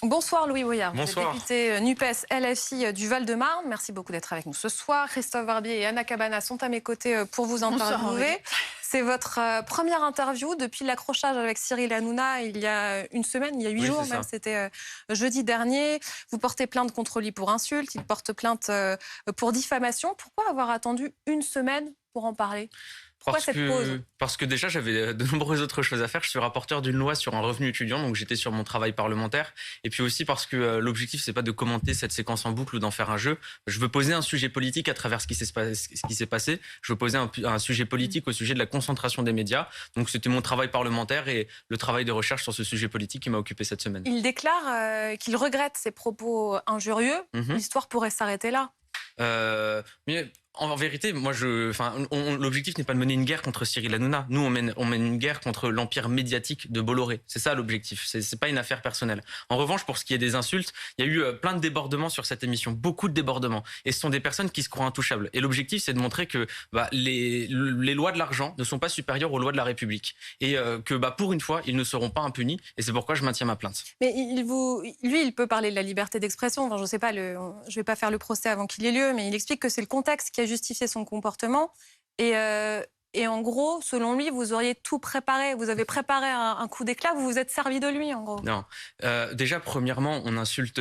Bonsoir Louis Boyard, vous êtes Bonsoir. député NUPES LFI du Val-de-Marne. Merci beaucoup d'être avec nous ce soir. Christophe Barbier et Anna Cabana sont à mes côtés pour vous interviewer. C'est votre première interview depuis l'accrochage avec Cyril Hanouna il y a une semaine, il y a 8 jours même, c'était jeudi dernier. Vous portez plainte contre lui pour insulte, il porte plainte pour diffamation. Pourquoi avoir attendu une semaine pour en parler ? Pourquoi cette pause ? Parce que déjà, j'avais de nombreuses autres choses à faire. Je suis rapporteur d'une loi sur un revenu étudiant, donc j'étais sur mon travail parlementaire. Et puis aussi parce que l'objectif, c'est pas de commenter cette séquence en boucle ou d'en faire un jeu. Je veux poser un sujet politique à travers ce qui s'est passé. Je veux poser un sujet politique au sujet de la concentration des médias. Donc c'était mon travail parlementaire et le travail de recherche sur ce sujet politique qui m'a occupé cette semaine. Il déclare qu'il regrette ses propos injurieux. L'histoire pourrait s'arrêter là. Mais en vérité, moi, l'objectif n'est pas de mener une guerre contre Cyril Hanouna. Nous, on mène une guerre contre l'empire médiatique de Bolloré. C'est ça l'objectif. C'est pas une affaire personnelle. En revanche, pour ce qui est des insultes, il y a eu plein de débordements sur cette émission, beaucoup de débordements. Et ce sont des personnes qui se croient intouchables. Et l'objectif, c'est de montrer que les lois de l'argent ne sont pas supérieures aux lois de la République et que pour une fois, ils ne seront pas impunis. Et c'est pourquoi je maintiens ma plainte. Mais lui, il peut parler de la liberté d'expression. Enfin, je sais pas, je vais pas faire le procès avant qu'il ait lieu, mais il explique que c'est le contexte qui a justifié son comportement. Et en gros, selon lui, vous auriez tout préparé. Vous avez préparé un coup d'éclat, vous vous êtes servi de lui, en gros. Non. Déjà, premièrement, on insulte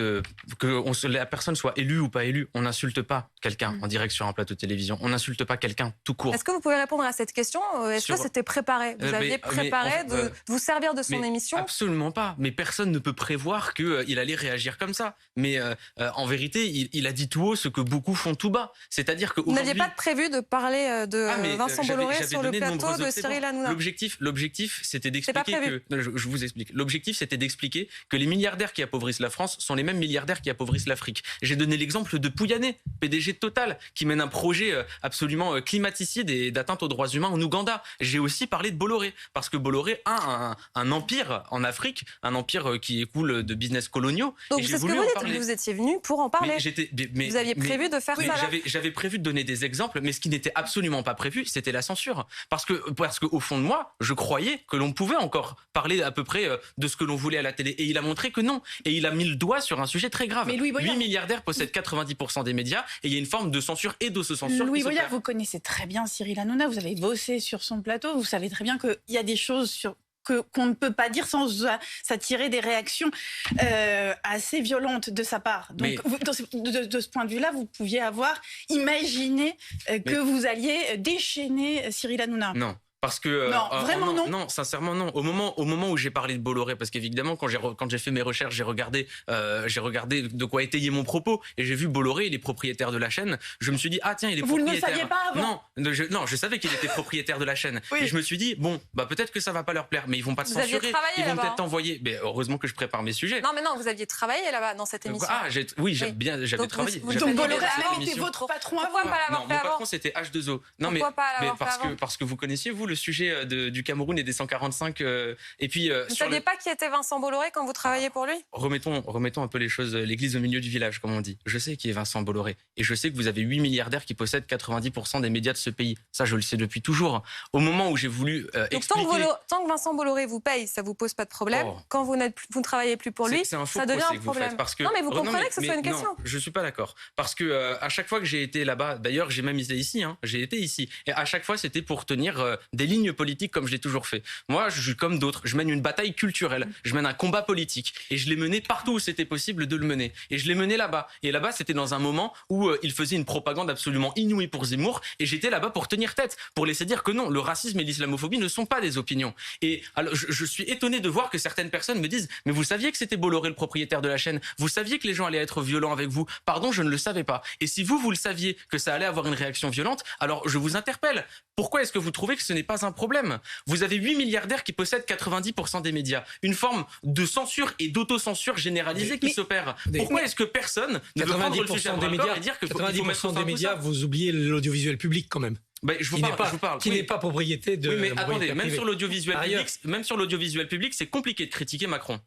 que la personne soit élue ou pas élue. On n'insulte pas quelqu'un en direct sur un plateau de télévision. On n'insulte pas quelqu'un tout court. Est-ce que vous pouvez répondre à cette question ? Est-ce que c'était préparé ? Vous aviez préparé de vous servir de son émission ? Absolument pas. Mais personne ne peut prévoir qu'il allait réagir comme ça. Mais en vérité, il a dit tout haut ce que beaucoup font tout bas. C'est-à-dire que vous n'aviez pas prévu de parler de Vincent Bolloré sur le plateau de Cyril Hanouna. L'objectif, c'était d'expliquer que... Je vous explique. L'objectif, c'était d'expliquer que les milliardaires qui appauvrissent la France sont les mêmes milliardaires qui appauvrissent l'Afrique. J'ai donné l'exemple de Pouyanné, PDG de Total, qui mène un projet absolument climaticide et d'atteinte aux droits humains en Ouganda. J'ai aussi parlé de Bolloré, parce que Bolloré a un empire en Afrique, un empire qui écoule de business coloniaux. Donc c'est ce que vous dites, vous étiez venu pour en parler. Vous aviez prévu de faire ça. J'avais prévu de donner des exemples, mais ce qui n'était absolument pas prévu, c'était la censure. Parce que au fond de moi, je croyais que l'on pouvait encore parler à peu près de ce que l'on voulait à la télé. Et il a montré que non. Et il a mis le doigt sur un sujet très grave. Mais Louis Boyard, 8 milliardaires possèdent 90% des médias et il y a une forme de censure et d'autocensure. Louis Boyard, vous connaissez très bien Cyril Hanouna, vous avez bossé sur son plateau, vous savez très bien qu'il y a des choses qu'on ne peut pas dire sans s'attirer des réactions assez violentes de sa part. Donc, de ce point de vue-là, vous pouviez avoir imaginé que vous alliez déchaîner Cyril Hanouna. Non. Parce que non, vraiment non. Non, sincèrement non. Au moment où j'ai parlé de Bolloré, parce qu'évidemment quand j'ai fait mes recherches, j'ai regardé de quoi étayer mon propos et j'ai vu Bolloré, il est propriétaire de la chaîne. Je me suis dit il est propriétaire. Vous ne le saviez pas avant ? Non, je savais qu'il était propriétaire de la chaîne. Oui. Et je me suis dit peut-être que ça va pas leur plaire, mais ils vont pas te censurer. Ils vont peut-être t'envoyer. Mais heureusement que je prépare mes sujets. Non, vous aviez travaillé là-bas dans cette émission. J'avais travaillé. Donc Bolloré a été votre patron avant. Non, mon patron c'était H2O. Non mais parce que vous connaissiez vous le sujet du Cameroun et des 145 et puis vous ne saviez pas qui était Vincent Bolloré quand vous travailliez pour lui ? Remettons un peu les choses, l'église au milieu du village, comme on dit. Je sais qui est Vincent Bolloré et je sais que vous avez 8 milliardaires qui possèdent 90% des médias de ce pays. Ça, je le sais depuis toujours. Au moment où j'ai voulu expliquer... tant que Vincent Bolloré vous paye, ça vous pose pas de problème. Quand vous ne travaillez plus pour lui, ça devient un problème. Non, mais vous comprenez que ce soit une question. Non, je suis pas d'accord. Parce que à chaque fois que j'ai été là-bas, d'ailleurs, j'ai même été ici. J'ai été ici. Et à chaque fois, c'était pour tenir des lignes politiques comme je l'ai toujours fait. Moi, je suis comme d'autres. Je mène une bataille culturelle. Je mène un combat politique. Et je l'ai mené partout où c'était possible de le mener. Et je l'ai mené là-bas. Et là-bas, c'était dans un moment où il faisait une propagande absolument inouïe pour Zemmour. Et j'étais là-bas pour tenir tête, pour laisser dire que non, le racisme et l'islamophobie ne sont pas des opinions. Et alors, je suis étonné de voir que certaines personnes me disent « Mais vous saviez que c'était Bolloré le propriétaire de la chaîne ? Vous saviez que les gens allaient être violents avec vous ? Pardon, je ne le savais pas. Et si vous le saviez que ça allait avoir une réaction violente, alors je vous interpelle. Pourquoi est-ce que vous trouvez que ce n'est pas un problème ? Vous avez 8 milliardaires qui possèdent 90% des médias. Une forme de censure et d'autocensure généralisée qui s'opère. Pourquoi est-ce que personne ne veut prendre le sujet des médias et dire que 90% des médias, vous oubliez l'audiovisuel public quand même. Je vous parle. Qui n'est pas propriété de... Oui, mais attendez, même sur l'audiovisuel public, c'est compliqué de critiquer Macron.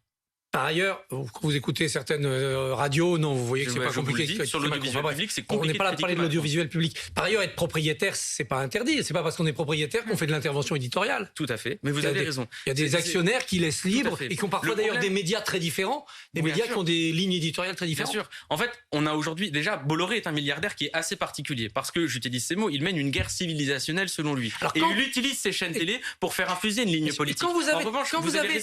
Par ailleurs, quand vous écoutez certaines radios, non, vous voyez que c'est pas compliqué. Sur l'audiovisuel public, c'est compliqué. On n'est pas là de parler de l'audiovisuel public. Par ailleurs, être propriétaire, c'est pas interdit. C'est pas parce qu'on est propriétaire qu'on fait de l'intervention éditoriale. Tout à fait. Mais vous avez raison. Il y a des actionnaires qui laissent libre et qui ont parfois d'ailleurs des médias très différents, des médias qui ont des lignes éditoriales très différentes. Bien sûr. En fait, on a aujourd'hui déjà Bolloré est un milliardaire qui est assez particulier parce que j'utilise ces mots. Il mène une guerre civilisationnelle selon lui. Et il utilise ses chaînes télé pour faire infuser une ligne politique. En revanche,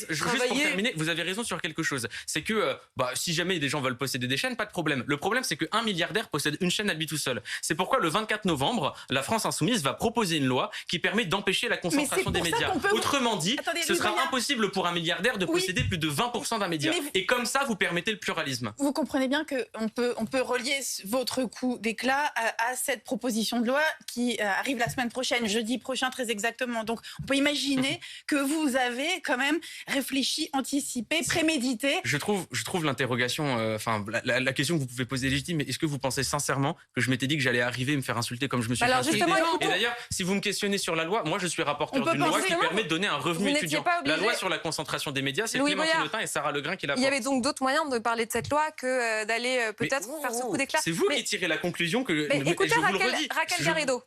juste pour terminer, vous avez raison sur quelque chose. C'est que si jamais des gens veulent posséder des chaînes, pas de problème. Le problème, c'est qu'un milliardaire possède une chaîne à lui tout seul. C'est pourquoi le 24 novembre, la France Insoumise va proposer une loi qui permet d'empêcher la concentration des médias. Autrement dit, ce sera impossible pour un milliardaire de posséder plus de 20% d'un média. Et comme ça, vous permettez le pluralisme. Vous comprenez bien qu'on peut relier votre coup d'éclat à cette proposition de loi qui arrive la semaine prochaine, jeudi prochain très exactement. Donc, on peut imaginer que vous avez quand même réfléchi, anticipé, prémédité. Je trouve l'interrogation, la question que vous pouvez poser est légitime, mais est-ce que vous pensez sincèrement que je m'étais dit que j'allais arriver et me faire insulter comme je me suis fait insulter ? Et d'ailleurs, si vous me questionnez sur la loi, moi je suis rapporteur d'une loi qui permet de donner un revenu étudiant. La loi sur la concentration des médias, c'est Clémentine Autain et Sarah Legrain qui la portent. Il y avait donc d'autres moyens de parler de cette loi que d'aller peut-être faire ce coup d'éclat. C'est vous qui tirez la conclusion que... Écoutez, Raquel Garrido,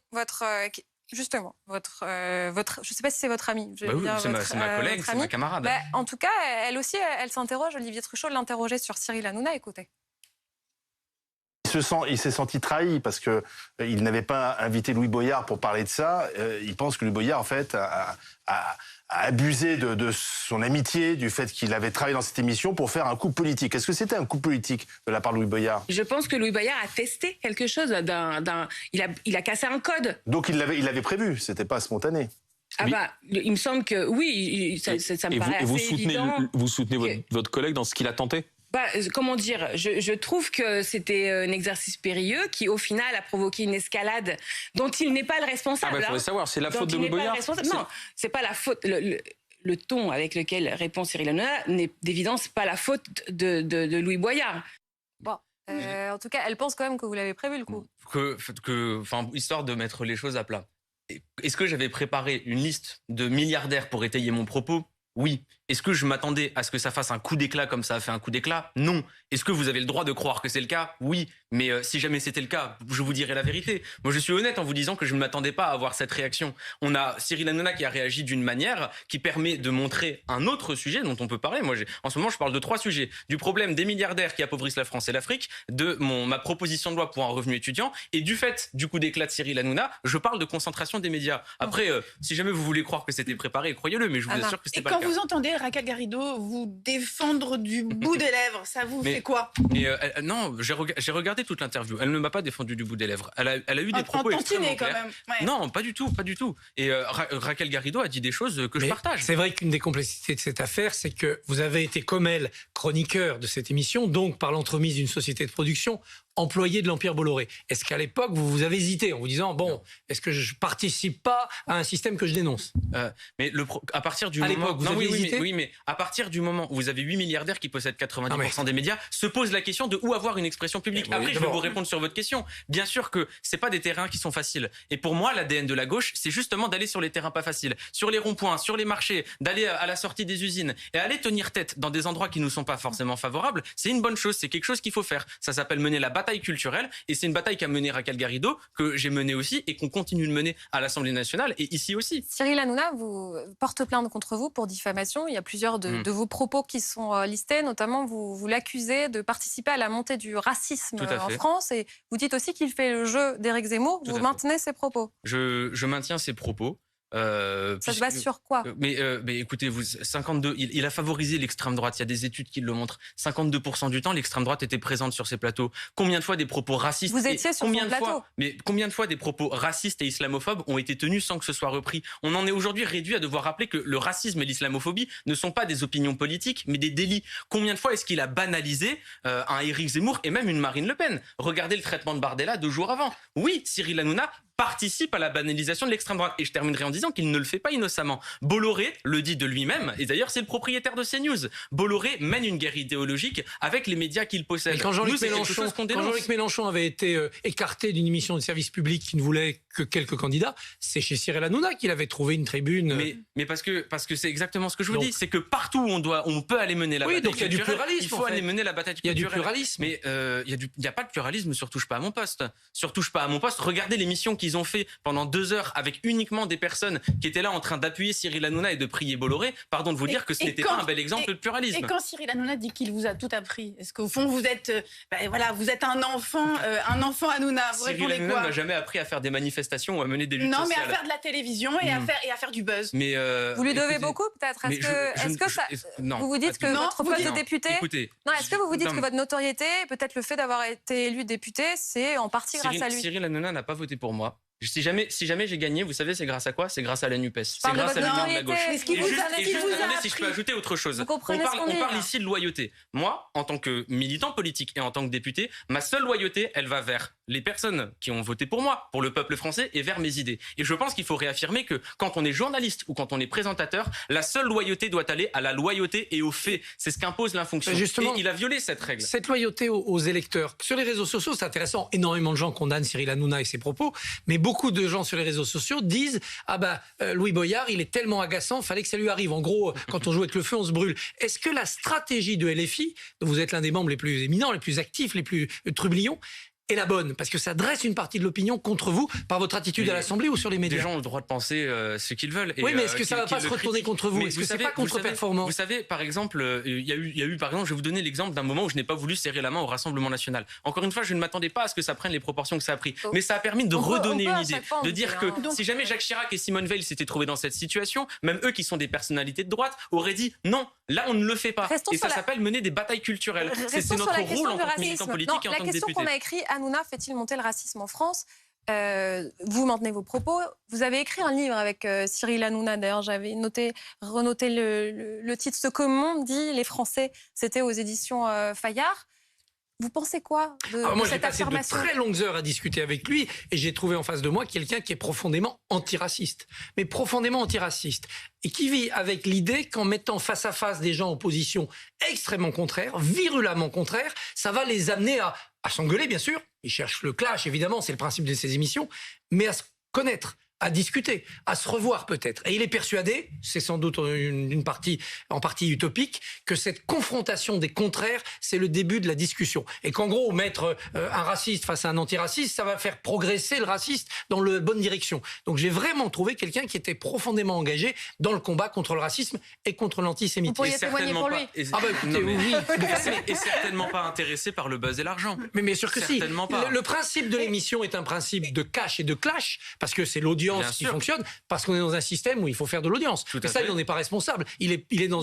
justement, je ne sais pas si c'est votre amie. Oui, c'est ma collègue, c'est ma camarade. En tout cas, elle aussi, elle s'interroge. Olivier Truchot l'interrogeait sur Cyril Hanouna. Écoutez. Il s'est senti trahi parce que il n'avait pas invité Louis Boyard pour parler de ça. Il pense que Louis Boyard, en fait, a abusé de son amitié, du fait qu'il avait travaillé dans cette émission pour faire un coup politique. Est-ce que c'était un coup politique de la part de Louis Boyard ? Je pense que Louis Boyard a testé quelque chose. Il a cassé un code. Donc il l'avait prévu, c'était pas spontané. Il me semble que oui, ça me paraît assez évident. Vous soutenez votre collègue dans ce qu'il a tenté ? Comment dire, je trouve que c'était un exercice périlleux qui, au final, a provoqué une escalade dont il n'est pas le responsable. Il faudrait savoir, c'est la faute de Louis Boyard ? Non, c'est pas la faute. Le ton avec lequel répond Cyril Hanouna n'est d'évidence pas la faute de Louis Boyard. En tout cas, elle pense quand même que vous l'avez prévu, le coup. Histoire de mettre les choses à plat. Est-ce que j'avais préparé une liste de milliardaires pour étayer mon propos ? Oui. Est-ce que je m'attendais à ce que ça fasse un coup d'éclat comme ça a fait un coup d'éclat ? Non. Est-ce que vous avez le droit de croire que c'est le cas ? Oui. Mais si jamais c'était le cas, je vous dirai la vérité. Moi, je suis honnête en vous disant que je ne m'attendais pas à avoir cette réaction. On a Cyril Hanouna qui a réagi d'une manière qui permet de montrer un autre sujet dont on peut parler. Moi, en ce moment, je parle de 3 sujets. Du problème des milliardaires qui appauvrissent la France et l'Afrique, de ma proposition de loi pour un revenu étudiant, et du fait du coup d'éclat de Cyril Hanouna, je parle de concentration des médias. Après, si jamais vous voulez croire que c'était préparé, croyez-le, mais je vous assure que c'était pas le cas. Et quand vous entendez Raquel Garrido vous défendre du bout des lèvres, ça vous fait quoi ? Non, j'ai regardé toute l'interview. Elle ne m'a pas défendu du bout des lèvres. Elle a eu des propos extrêmement clairs. Quand même. Ouais. Non, pas du tout. Et Raquel Garrido a dit des choses que je partage. C'est vrai qu'une des complexités de cette affaire, c'est que vous avez été comme elle chroniqueur de cette émission, donc par l'entremise d'une société de production, employé de l'Empire Bolloré. Est-ce qu'à l'époque, vous avez hésité en vous disant, est-ce que je participe pas à un système que je dénonce ? Mais à partir du moment... vous avez hésité ? Mais à partir du moment où vous avez 8 milliardaires qui possèdent 90% des médias, se pose la question de où avoir une expression publique. Après, je vais vous répondre sur votre question. Bien sûr que c'est pas des terrains qui sont faciles. Et pour moi, l'ADN de la gauche, c'est justement d'aller sur les terrains pas faciles, sur les ronds-points, sur les marchés, d'aller à la sortie des usines et aller tenir tête dans des endroits qui nous sont pas forcément favorables. C'est une bonne chose. C'est quelque chose qu'il faut faire. Ça s'appelle mener la bataille culturelle, et c'est une bataille qu'a menée Raquel Garrido, que j'ai menée aussi et qu'on continue de mener à l'Assemblée nationale et ici aussi. Cyril Hanouna vous porte plainte contre vous pour diffamation. Il y a plusieurs de vos propos qui sont listés, notamment vous l'accusez de participer à la montée du racisme en France, et vous dites aussi qu'il fait le jeu d'Éric Zemmour. Vous maintenez ces propos ? Je maintiens ces propos. Ça se base sur quoi ? Mais écoutez, 52, il a favorisé l'extrême droite. Il y a des études qui le montrent. 52% du temps, l'extrême droite était présente sur ces plateaux. Combien de fois des propos racistes ? Vous étiez sur son plateau. Combien de fois des propos racistes et islamophobes ont été tenus sans que ce soit repris ? On en est aujourd'hui réduit à devoir rappeler que le racisme et l'islamophobie ne sont pas des opinions politiques, mais des délits. Combien de fois est-ce qu'il a banalisé un Éric Zemmour et même une Marine Le Pen ? Regardez le traitement de Bardella 2 jours avant. Oui, Cyril Hanouna participe à la banalisation de l'extrême droite. Et je terminerai en disant qu'il ne le fait pas innocemment. Bolloré le dit de lui-même, et d'ailleurs c'est le propriétaire de CNews. Bolloré mène une guerre idéologique avec les médias qu'il possède. Et quand Jean-Luc Mélenchon avait été écarté d'une émission de service public qui ne voulait que quelques candidats, c'est chez Cyril Hanouna qu'il avait trouvé une tribune. Mais parce que c'est exactement ce que je vous dis, c'est que partout où on peut aller mener la bataille donc il y a du culturelle, pluralisme. Il faut aller mener la bataille culturelle. Il y a du pluralisme. Mais il n'y a pas de pluralisme sur Touche pas à mon poste. Sur Touche pas à mon poste, regardez l'émission qu'ils ont fait pendant 2 heures avec uniquement des personnes qui étaient là en train d'appuyer Cyril Hanouna et de prier Bolloré. Pardon de vous dire que ce n'était pas un bel exemple de pluralisme. Et quand Cyril Hanouna dit qu'il vous a tout appris, est-ce qu'au fond vous êtes, vous êtes un enfant Hanouna, vous Cyril répondez Hanouna quoi? m'a jamais appris à faire des manifestations ou à mener des luttes sociales. Non, mais à faire de la télévision et à faire du buzz. Mais vous lui devez beaucoup peut-être. Vous vous dites que votre poste de député. Non, est-ce que vous vous dites que votre notoriété, peut-être le fait d'avoir été élu député, c'est en partie grâce à lui? Cyril Hanouna n'a pas voté pour moi. Si jamais j'ai gagné, vous savez, c'est grâce à quoi? C'est grâce à la NUPES. C'est grâce à l'union de la gauche. Attendez, si je peux ajouter autre chose. On parle ici de loyauté. Moi, en tant que militant politique et en tant que député, ma seule loyauté, elle va vers les personnes qui ont voté pour moi, pour le peuple français et vers mes idées. Et je pense qu'il faut réaffirmer que quand on est journaliste ou quand on est présentateur, la seule loyauté doit aller à la loyauté et aux faits. C'est ce qu'impose l'infonction. Justement, et il a violé cette règle. Cette loyauté aux électeurs. Sur les réseaux sociaux, c'est intéressant. Énormément de gens condamnent Cyril Hanouna et ses propos, mais beaucoup de gens sur les réseaux sociaux disent Louis Boyard, il est tellement agaçant, fallait que ça lui arrive. En gros, quand on joue avec le feu, on se brûle. Est-ce que la stratégie de LFI, dont vous êtes l'un des membres les plus éminents, les plus actifs, les plus trublions, est la bonne? Parce que ça dresse une partie de l'opinion contre vous par votre attitude à l'Assemblée ou sur les médias. Les gens ont le droit de penser ce qu'ils veulent. Oui, mais est-ce que ça ne va pas se retourner contre vous? Est-ce que c'est pas contre-performant? Vous savez, par exemple, il y a eu, par exemple, je vais vous donner l'exemple d'un moment où je n'ai pas voulu serrer la main au Rassemblement national. Encore une fois, je ne m'attendais pas à ce que ça prenne les proportions que ça a pris. Mais ça a permis de redonner une idée. De dire que si jamais Jacques Chirac et Simone Veil s'étaient trouvés dans cette situation, même eux qui sont des personnalités de droite, auraient dit non, là on ne le fait pas. Et ça s'appelle mener des batailles culturelles. C'est notre rôle en tant que militant politique et en tant que député. La question qu'on a écrite, Hanouna fait-il monter le racisme en France? Vous maintenez vos propos. Vous avez écrit un livre avec Cyril Hanouna. D'ailleurs, j'avais renoté le titre. Ce que le monde dit, les Français, c'était aux éditions Fayard. Vous pensez quoi de cette affirmation? Moi, j'ai passé de très longues heures à discuter avec lui et j'ai trouvé en face de moi quelqu'un qui est profondément antiraciste. Mais profondément antiraciste. Et qui vit avec l'idée qu'en mettant face à face des gens en position extrêmement contraire, virulemment contraire, ça va les amener à s'engueuler, bien sûr. Ils cherchent le clash, évidemment, c'est le principe de ces émissions, mais à se connaître, à discuter, à se revoir peut-être. Et il est persuadé, c'est sans doute en partie utopique, que cette confrontation des contraires, c'est le début de la discussion. Et qu'en gros, mettre un raciste face à un antiraciste, ça va faire progresser le raciste dans la bonne direction. Donc j'ai vraiment trouvé quelqu'un qui était profondément engagé dans le combat contre le racisme et contre l'antisémitisme. Vous pourriez témoigner pour lui. Et certainement pas intéressé par le buzz et l'argent. Mais bien sûr que si. Pas. Le principe de l'émission est un principe de cash et de clash, parce que c'est l'audience qui fonctionne, parce qu'on est dans un système où il faut faire de l'audience. Mais ça, il n'en est pas responsable. Il est dans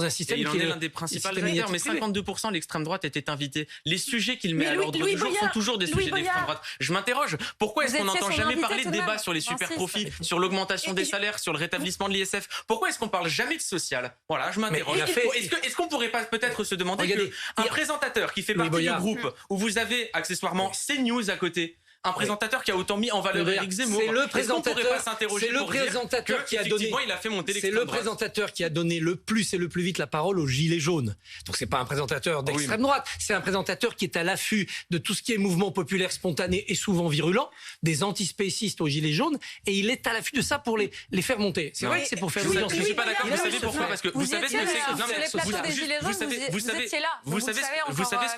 un système qui est l'un des principaux acteurs, mais 52% l'extrême droite était invité. Les sujets qu'il met à l'ordre du jour sont toujours des sujets d'extrême droite. Je m'interroge, pourquoi est-ce qu'on n'entend jamais parler de débat sur les super profits, sur l'augmentation des salaires, sur le rétablissement de l'ISF? Pourquoi est-ce qu'on parle jamais de social? Voilà, je m'interroge. Est-ce qu'on pourrait pas peut-être se demander qu'un présentateur qui fait partie du groupe où vous avez accessoirement CNews à côté, un présentateur qui a autant mis en valeur Éric Zemmour. C'est le présentateur, qui a donné. Il a fait monter c'est le présentateur qui a donné le plus et le plus vite la parole aux gilets jaunes. Donc c'est pas un présentateur d'extrême droite, c'est un présentateur qui est à l'affût de tout ce qui est mouvement populaire spontané et souvent virulent, des antispécistes aux gilets jaunes, et il est à l'affût de ça pour les faire monter. C'est vrai que c'est pour faire l'audience. Je suis pas d'accord. Vous savez pourquoi? Parce que vous savez ce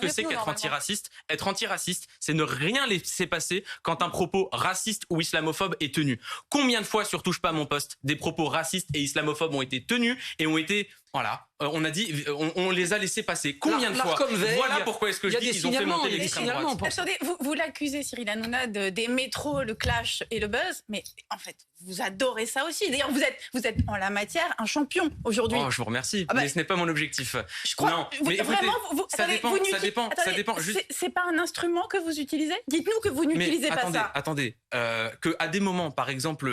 que c'est qu'être antiraciste. Être antiraciste, c'est ne rien laisser passer quand un propos raciste ou islamophobe est tenu. Combien de fois sur Touche pas à mon poste des propos racistes et islamophobes ont été tenus et ont été... Voilà, on a dit, on les a laissés passer. Combien de fois? Voilà pourquoi est-ce que je dis qu'ils ont fait monter l'extrême droite. Attendez, vous l'accusez, Cyril Hanouna, d'aimer trop le clash et le buzz, mais en fait, vous adorez ça aussi. D'ailleurs, vous êtes en la matière un champion aujourd'hui. Oh, je vous remercie, mais ce n'est pas mon objectif. Je crois. Non, mais vraiment, ça dépend. C'est pas un instrument que vous utilisez? Dites-nous que vous n'utilisez pas ça. Attendez, que à des moments, par exemple,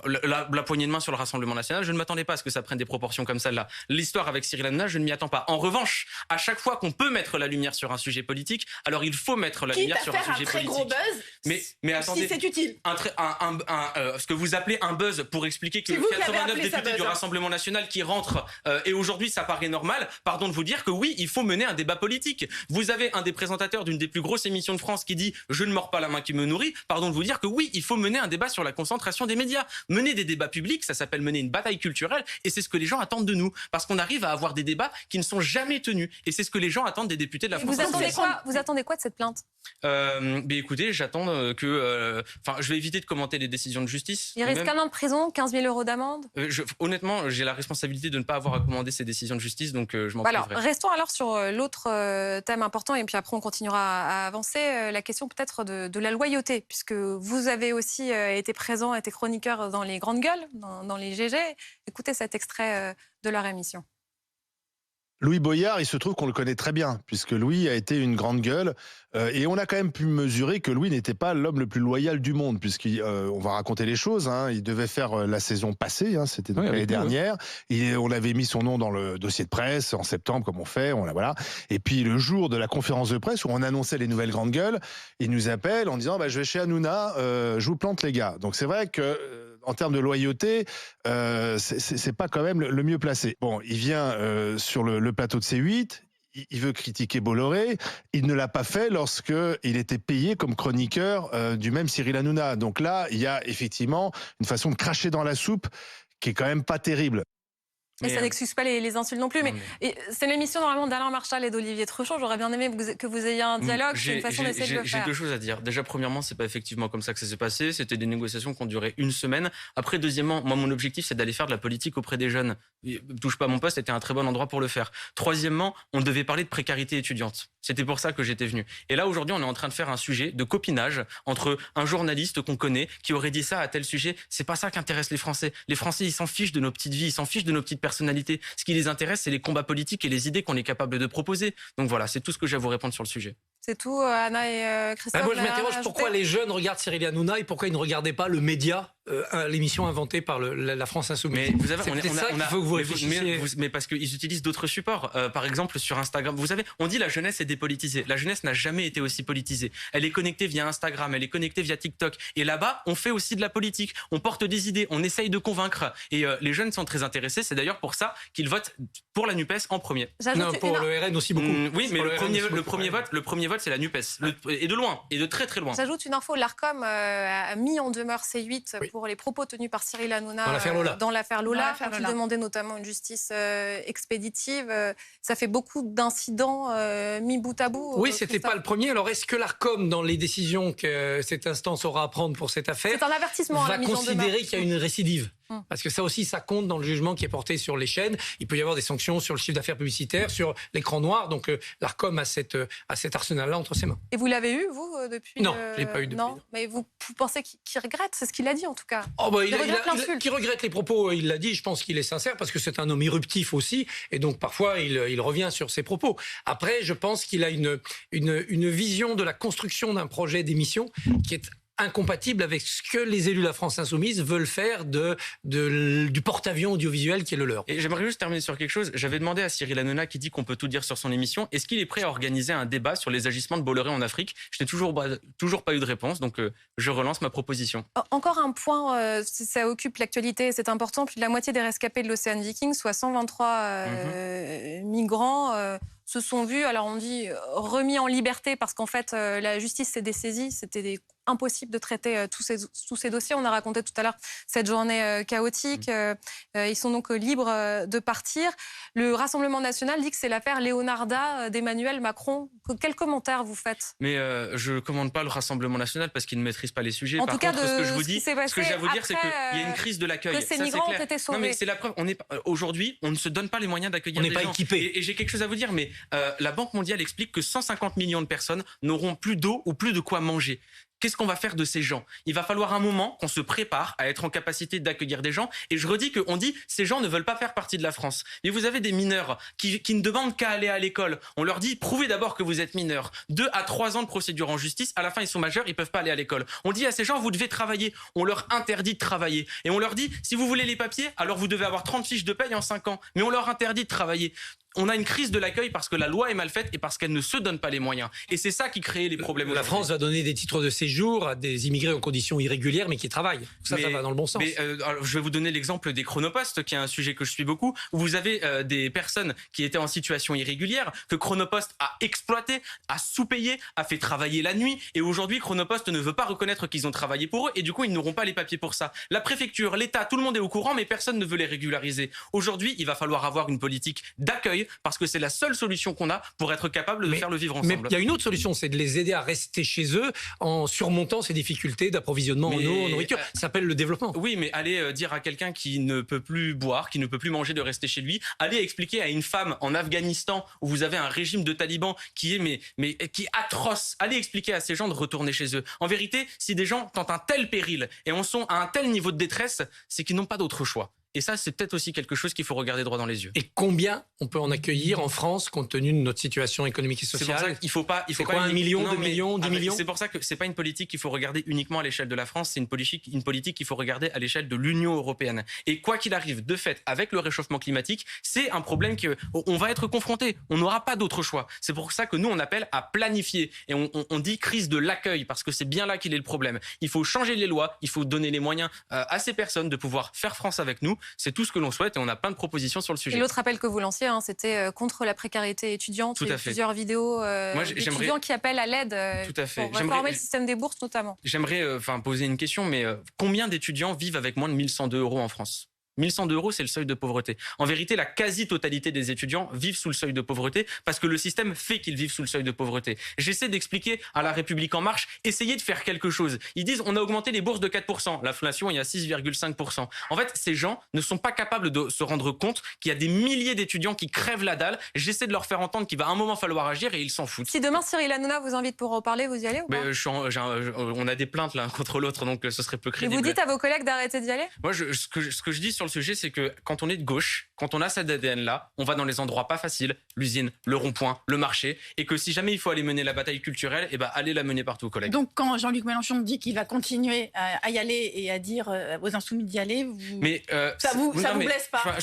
La poignée de main sur le Rassemblement national, je ne m'attendais pas à ce que ça prenne des proportions comme celle-là. L'histoire avec Cyril Hanouna, je ne m'y attends pas. En revanche, à chaque fois qu'on peut mettre la lumière sur un sujet politique, alors il faut mettre la lumière sur un sujet politique. Quitte à faire un très gros buzz, mais attendez, si c'est utile. Ce que vous appelez un buzz pour expliquer que 89 députés du Rassemblement national qui rentrent et aujourd'hui ça paraît normal, pardon de vous dire que oui, il faut mener un débat politique. Vous avez un des présentateurs d'une des plus grosses émissions de France qui dit « Je ne mords pas la main qui me nourrit », pardon de vous dire que oui, il faut mener un débat sur la concentration des médias. Mener des débats publics, ça s'appelle mener une bataille culturelle et c'est ce que les gens attendent de nous. Parce qu'on arrive à avoir des débats qui ne sont jamais tenus. Et c'est ce que les gens attendent des députés de la France. Vous attendez quoi de cette plainte? Écoutez, j'attends que... je vais éviter de commenter les décisions de justice. Il risque 1 an de prison, 15 000 € d'amende. Honnêtement, j'ai la responsabilité de ne pas avoir à commander ces décisions de justice, donc je m'en priverai. Restons alors sur l'autre thème important et puis après on continuera à avancer. La question peut-être de la loyauté, puisque vous avez aussi été présent, été chroniqueur dans les grandes gueules, dans les GG. Écoutez cet extrait de leur émission. Louis Boyard, il se trouve qu'on le connaît très bien, puisque Louis a été une grande gueule, et on a quand même pu mesurer que Louis n'était pas l'homme le plus loyal du monde, puisqu'on va raconter les choses, hein, il devait faire la saison passée, hein, c'était l'année dernière, et on avait mis son nom dans le dossier de presse en septembre, comme on fait, voilà. Et puis le jour de la conférence de presse, où on annonçait les nouvelles grandes gueules, il nous appelle en disant je vais chez Hanouna, je vous plante les gars. Donc c'est vrai que en termes de loyauté, c'est pas quand même le mieux placé. Bon, il vient sur le plateau de C8, il veut critiquer Bolloré, il ne l'a pas fait lorsque il était payé comme chroniqueur du même Cyril Hanouna. Donc là, il y a effectivement une façon de cracher dans la soupe qui est quand même pas terrible. Et ça n'excuse pas les insultes non plus. Mais c'est l'émission normalement d'Alain Marchal et d'Olivier Truchot. J'aurais bien aimé que vous ayez un dialogue. C'est une façon d'essayer de le faire. J'ai 2 choses à dire. Déjà, premièrement, c'est pas effectivement comme ça que ça s'est passé. C'était des négociations qui ont duré 1 semaine. Après, deuxièmement, moi, mon objectif, c'est d'aller faire de la politique auprès des jeunes. Touche pas à mon poste, c'était un très bon endroit pour le faire. Troisièmement, on devait parler de précarité étudiante. C'était pour ça que j'étais venu. Et là, aujourd'hui, on est en train de faire un sujet de copinage entre un journaliste qu'on connaît qui aurait dit ça à tel sujet. C'est pas ça qui intéresse les Français. Les Français, ils s'en fichent de nos petites vies, ils s'en fichent de nos petites personnalités. Ce qui les intéresse, c'est les combats politiques et les idées qu'on est capable de proposer. Donc voilà, c'est tout ce que j'ai à vous répondre sur le sujet. C'est tout, Anna et Christophe. Moi, je m'interroge pourquoi les jeunes regardent Cyril Hanouna et pourquoi ils ne regardaient pas le média, l'émission inventée par la France Insoumise. Mais vous avez, c'est ça qu'il faut que vous réfléchissiez. Mais parce qu'ils utilisent d'autres supports. Par exemple, sur Instagram, vous savez, on dit la jeunesse est dépolitisée. La jeunesse n'a jamais été aussi politisée. Elle est connectée via Instagram, elle est connectée via TikTok. Et là-bas, on fait aussi de la politique. On porte des idées, on essaye de convaincre. Et les jeunes sont très intéressés. C'est d'ailleurs pour ça qu'ils votent pour la NUPES en premier. Non, pour le RN aussi beaucoup. Oui, mais le premier vote, c'est la NUPES. Et de loin, et de très très loin. J'ajoute une info, l'ARCOM a mis en demeure C8 pour les propos tenus par Cyril Hanouna dans l'affaire Lola, qui demandait notamment une justice expéditive. Ça fait beaucoup d'incidents mis bout à bout. Oui, c'était pas le premier. Alors, est-ce que l'ARCOM, dans les décisions que cette instance aura à prendre pour cette affaire, c'est un avertissement, va considérer qu'il y a une récidive? Parce que ça aussi, ça compte dans le jugement qui est porté sur les chaînes. Il peut y avoir des sanctions sur le chiffre d'affaires publicitaire, sur l'écran noir. Donc l'ARCOM a cet arsenal-là entre ses mains. Et vous l'avez eu, vous, depuis? Non, je ne l'ai pas eu depuis. Non, mais vous pensez qu'il regrette? C'est ce qu'il a dit, en tout cas. Il regrette les propos, il l'a dit. Je pense qu'il est sincère parce que c'est un homme éruptif aussi. Et donc parfois, il revient sur ses propos. Après, je pense qu'il a une vision de la construction d'un projet d'émission qui est incompatible avec ce que les élus de la France Insoumise veulent faire du porte-avions audiovisuel qui est le leur. Et j'aimerais juste terminer sur quelque chose. J'avais demandé à Cyril Hanouna, qui dit qu'on peut tout dire sur son émission, est-ce qu'il est prêt à organiser un débat sur les agissements de Bolloré en Afrique? Je n'ai toujours pas eu de réponse, donc je relance ma proposition. Encore un point, ça occupe l'actualité, c'est important. Plus de la moitié des rescapés de l'Océan Viking, soit 123 migrants, se sont vus, alors on dit remis en liberté parce qu'en fait la justice s'est dessaisie, c'était impossible de traiter tous ces dossiers. On a raconté tout à l'heure cette journée chaotique. Ils sont donc libres de partir. Le Rassemblement national dit que c'est l'affaire Leonarda d'Emmanuel Macron. Quel commentaire vous faites? Mais je ne commande pas le Rassemblement national parce qu'il ne maîtrise pas les sujets. Par contre, ce que je vous dis, ce que j'ai à vous dire, c'est qu'il y a une crise de l'accueil. Que ces migrants ont été sauvés. Non, mais c'est la preuve. Aujourd'hui, on ne se donne pas les moyens d'accueillir des gens. On n'est pas équipé. Et j'ai quelque chose à vous dire, mais la Banque mondiale explique que 150 millions de personnes n'auront plus d'eau ou plus de quoi manger. Qu'est-ce qu'on va faire de ces gens? Il va falloir un moment qu'on se prépare à être en capacité d'accueillir des gens. Et je redis qu'on dit ces gens ne veulent pas faire partie de la France. Mais vous avez des mineurs qui ne demandent qu'à aller à l'école. On leur dit prouvez d'abord que vous êtes mineur. 2 à 3 ans de procédure en justice. À la fin, ils sont majeurs, ils peuvent pas aller à l'école. On dit à ces gens vous devez travailler. On leur interdit de travailler. Et on leur dit si vous voulez les papiers, alors vous devez avoir 30 fiches de paye en 5 ans. Mais on leur interdit de travailler. On a une crise de l'accueil parce que la loi est mal faite et parce qu'elle ne se donne pas les moyens. Et c'est ça qui crée les problèmes. La France va donner des titres de séjour à des immigrés en conditions irrégulières mais qui travaillent. Ça va dans le bon sens. Alors, je vais vous donner l'exemple des chronopostes, qui est un sujet que je suis beaucoup, où vous avez des personnes qui étaient en situation irrégulière, que Chronopost a exploité, a sous-payé, a fait travailler la nuit. Et aujourd'hui, Chronopost ne veut pas reconnaître qu'ils ont travaillé pour eux et du coup, ils n'auront pas les papiers pour ça. La préfecture, l'État, tout le monde est au courant, mais personne ne veut les régulariser. Aujourd'hui, il va falloir avoir une politique d'accueil parce que c'est la seule solution qu'on a pour être capable de faire le vivre ensemble. Mais il y a une autre solution, c'est de les aider à rester chez eux en surmontant ces difficultés d'approvisionnement en eau, en nourriture. Ça s'appelle le développement. Oui, mais aller dire à quelqu'un qui ne peut plus boire, qui ne peut plus manger, de rester chez lui, aller expliquer à une femme en Afghanistan où vous avez un régime de talibans qui est qui est atroce, aller expliquer à ces gens de retourner chez eux. En vérité, si des gens tentent un tel péril et en sont à un tel niveau de détresse, c'est qu'ils n'ont pas d'autre choix. Et ça, c'est peut-être aussi quelque chose qu'il faut regarder droit dans les yeux. Et combien on peut en accueillir en France compte tenu de notre situation économique et sociale? C'est pour ça qu'il faut pas. Il faut pas 1 million, 2 millions, 10 millions. C'est pour ça que c'est pas une politique qu'il faut regarder uniquement à l'échelle de la France. C'est une politique qu'il faut regarder à l'échelle de l'Union européenne. Et quoi qu'il arrive, de fait, avec le réchauffement climatique, c'est un problème qu'on va être confronté. On n'aura pas d'autre choix. C'est pour ça que nous on appelle à planifier et on dit crise de l'accueil parce que c'est bien là qu'il est le problème. Il faut changer les lois. Il faut donner les moyens à ces personnes de pouvoir faire France avec nous. C'est tout ce que l'on souhaite et on a plein de propositions sur le sujet. Et l'autre appel que vous lanciez, c'était contre la précarité étudiante. Tout à fait. Plusieurs vidéos d'étudiants qui appellent à l'aide pour réformer le système des bourses notamment. J'aimerais poser une question, mais combien d'étudiants vivent avec moins de 1 102 € en France? 1 102 €, c'est le seuil de pauvreté. En vérité, la quasi-totalité des étudiants vivent sous le seuil de pauvreté parce que le système fait qu'ils vivent sous le seuil de pauvreté. J'essaie d'expliquer à La République En Marche, essayez de faire quelque chose. Ils disent, on a augmenté les bourses de 4%. L'inflation, il y a 6,5%. En fait, ces gens ne sont pas capables de se rendre compte qu'il y a des milliers d'étudiants qui crèvent la dalle. J'essaie de leur faire entendre qu'il va un moment falloir agir et ils s'en foutent. Si demain Cyril Hanouna vous invite pour en parler, vous y allez ou pas? On a des plaintes l'un contre l'autre, donc ce serait peu crédible. Et vous dites à vos collègues d'arrêter d'y aller? Moi, ce que je dis sur le sujet, c'est que quand on est de gauche, quand on a cet ADN-là, on va dans les endroits pas faciles, l'usine, le rond-point, le marché, et que si jamais il faut aller mener la bataille culturelle, allez la mener partout, collègues. Donc quand Jean-Luc Mélenchon dit qu'il va continuer à y aller et à dire aux Insoumis d'y aller, ça vous blesse pas?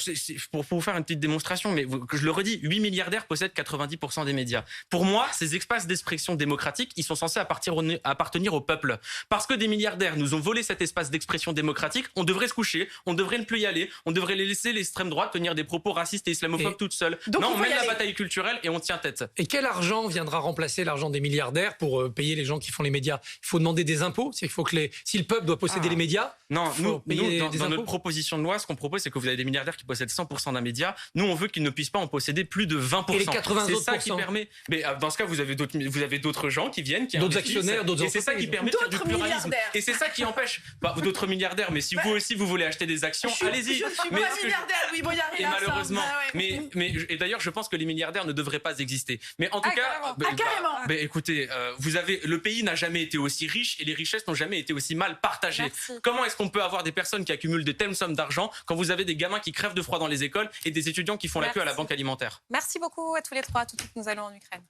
Pour vous faire une petite démonstration, mais je le redis, 8 milliardaires possèdent 90% des médias. Pour moi, ces espaces d'expression démocratique, ils sont censés appartenir au peuple. Parce que des milliardaires nous ont volé cet espace d'expression démocratique, on devrait se coucher, on devrait ne plus y aller, on devrait laisser l'extrême droite tenir des propos racistes et islamophobes toute seule. Non, on mène la bataille culturelle et on tient tête. Et quel argent viendra remplacer l'argent des milliardaires pour payer les gens qui font les médias? Il faut demander des impôts. Il faut que si le peuple doit posséder les médias, non, nous dans notre proposition de loi, ce qu'on propose, c'est que vous avez des milliardaires qui possèdent 100% d'un média. Nous, on veut qu'ils ne puissent pas en posséder plus de 20%. Et les 80%. C'est ça qui permet. Mais dans ce cas, vous avez d'autres gens qui viennent, qui d'autres actionnaires, d'autres entreprises. Et c'est ça qui permet de faire du pluralisme. Et c'est ça qui empêche d'autres milliardaires. Mais si vous aussi vous voulez acheter des actions, allez-y. Je suis pas milliardaire, oui, Boyard. Et malheureusement, et d'ailleurs, je pense que les milliardaires ne devraient pas exister. Mais en tout cas, carrément. Écoutez, le pays n'a jamais été aussi riche et les richesses n'ont jamais été aussi mal partagées. Merci. Comment est-ce qu'on peut avoir des personnes qui accumulent de telles sommes d'argent quand vous avez des gamins qui crèvent de froid dans les écoles et des étudiants qui font la queue à la banque alimentaire? Merci beaucoup à tous les trois. Tout de suite, nous allons en Ukraine.